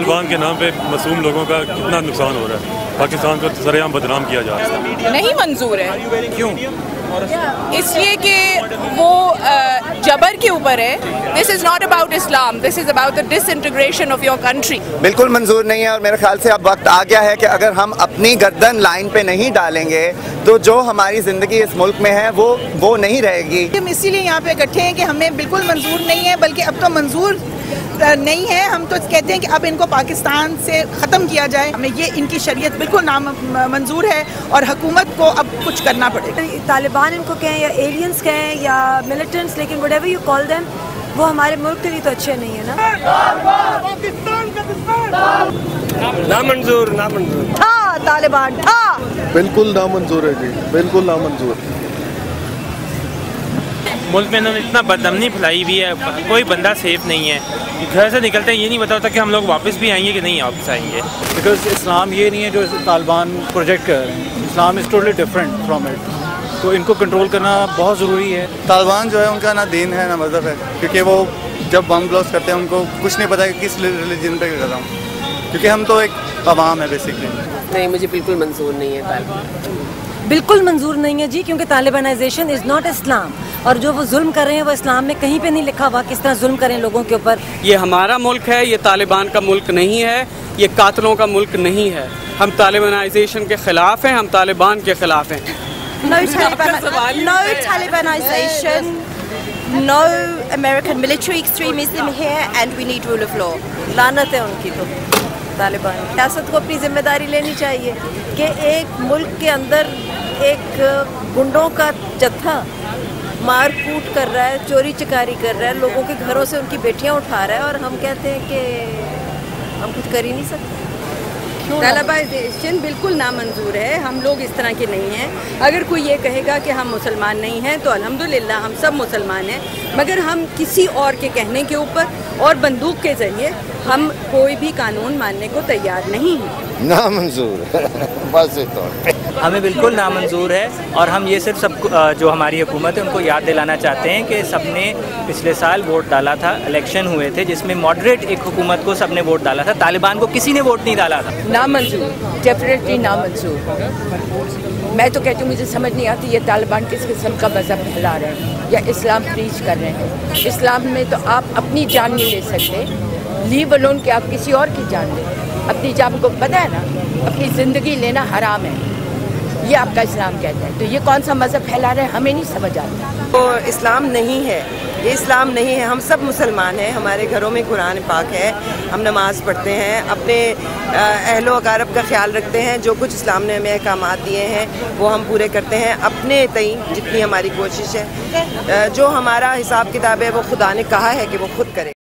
طالبان کے نام پہ معصوم لوگوں کا کتنا نقصان ہو رہا ہے، پاکستان کو سرعام بدنام کیا جا رہا ہے. نہیں منظور ہے. کیوں؟ اس لیے کہ وہ جبر کے اوپر ہے. This is not about Islam, this is about the disintegration of your country. بالکل منظور نہیں ہے، اور میرے خیال سے اب وقت آ گیا ہے کہ اگر ہم اپنی گردن لائن پہ نہیں ڈالیں گے تو جو ہماری زندگی اس ملک میں ہے وہ نہیں رہے گی. ہم اسی لیے یہاں پہ اکٹھے ہیں کہ ہمیں بالکل منظور نہیں ہے، بلکہ اب تو منظور نہیں ہے. ہم تو کہتے ہیں کہ اب ان کو پاکستان سے ختم کیا جائے. ہمیں یہ ان کی شریعت بالکل منظور ہے اور حکومت کو اب کچھ کرنا پڑے گا. طالبان ان کو کہیں یا ایلینز کہیں یا ملیٹنٹس، لیکن what ever you call them, وہ ہمارے ملک کے لیے تو اچھے نہیں ہیں نا. نامنظور ہاں طالبان ہاں بالکل نامنظور ہے جی، بالکل نامنظور. ملک میں انہوں نے اتنا بدامنی پھیلائی ہوئی ہے، کوئی بندہ سیف نہیں ہے. گھر سے نکلتے ہیں یہ نہیں پتا ہوتا کہ ہم لوگ واپس بھی آئیں گے کہ نہیں واپس آئیں گے. بیکاز اسلام یہ نہیں ہے جو طالبان پروجیکٹ کر رہے ہیں. Islam is totally different from it. تو ان کو کنٹرول کرنا بہت ضروری ہے. طالبان جو ہے ان کا نہ دین ہے نہ مذہب ہے، کیونکہ وہ جب بم بلاسٹ کرتے ہیں ان کو کچھ نہیں پتا کہ کس ریلیجن پہ کر رہا ہوں، کیونکہ ہم تو ایک عوام ہے بیسکلی. نہیں، مجھے بالکل منظور نہیں ہے طالبان. بالکل منظور نہیں ہے جی، کیونکہ طالبانائزیشن از ناٹ اسلام، اور جو وہ ظلم کر رہے ہیں وہ اسلام میں کہیں پہ نہیں لکھا ہوا کس طرح ظلم کریں لوگوں کے اوپر. یہ ہمارا ملک ہے، یہ طالبان کا ملک نہیں ہے، یہ قاتلوں کا ملک نہیں ہے. ہم طالبانائزیشن کے خلاف ہیں، ہم طالبان کے خلاف ہیں. No Talibanization, no American military extremism here, and we need rule of law. لعنت ہے ان کی تو طالبان. ریاست کو اپنی ذمہ داری لینی چاہیے کہ ایک ملک کے اندر ایک گنڈوں کا جتھا مار کوٹ کر رہا ہے، چوری چکاری کر رہا ہے، لوگوں کے گھروں سے ان کی بیٹیاں اٹھا رہا ہے، اور ہم کہتے ہیں کہ ہم کچھ کر ہی نہیں سکتے. طالبانائزیشن بالکل نامنظور ہے. ہم لوگ اس طرح کے نہیں ہیں. اگر کوئی یہ کہے گا کہ ہم مسلمان نہیں ہیں تو الحمدللہ ہم سب مسلمان ہیں، مگر ہم کسی اور کے کہنے کے اوپر اور بندوق کے ذریعے ہم کوئی بھی قانون ماننے کو تیار نہیں ہیں. نامنظور واضح طور پہ ہمیں بالکل نامنظور ہے. اور ہم یہ صرف سب جو ہماری حکومت ہے ان کو یاد دلانا چاہتے ہیں کہ سب نے پچھلے سال ووٹ ڈالا تھا، الیکشن ہوئے تھے جس میں ماڈریٹ ایک حکومت کو سب نے ووٹ ڈالا تھا. طالبان کو کسی نے ووٹ نہیں ڈالا تھا. نامنظور، ڈیفینیٹلی نامنظور. میں تو کہتی ہوں مجھے سمجھ نہیں آتی یہ طالبان کس قسم کا مذہب پھیلا رہے ہیں یا اسلام پریچ کر رہے ہیں. اسلام میں تو آپ اپنی جان نہیں لے سکتے، لیو الون کہ آپ کسی اور کی جان لیں. اپنی جان کو پتہ ہے نا، اپنی زندگی لینا حرام ہے، یہ آپ کا اسلام کہتا ہے. تو یہ کون سا مذہب پھیلا رہے ہیں ہمیں نہیں سمجھ آتا. تو اسلام نہیں ہے، یہ اسلام نہیں ہے. ہم سب مسلمان ہیں، ہمارے گھروں میں قرآن پاک ہے، ہم نماز پڑھتے ہیں، اپنے اہل و اقارب کا خیال رکھتے ہیں. جو کچھ اسلام نے ہمیں احکامات دیے ہیں وہ ہم پورے کرتے ہیں اپنے تئیں جتنی ہماری کوشش ہے. جو ہمارا حساب کتاب ہے وہ خدا نے کہا ہے کہ وہ خود کرے.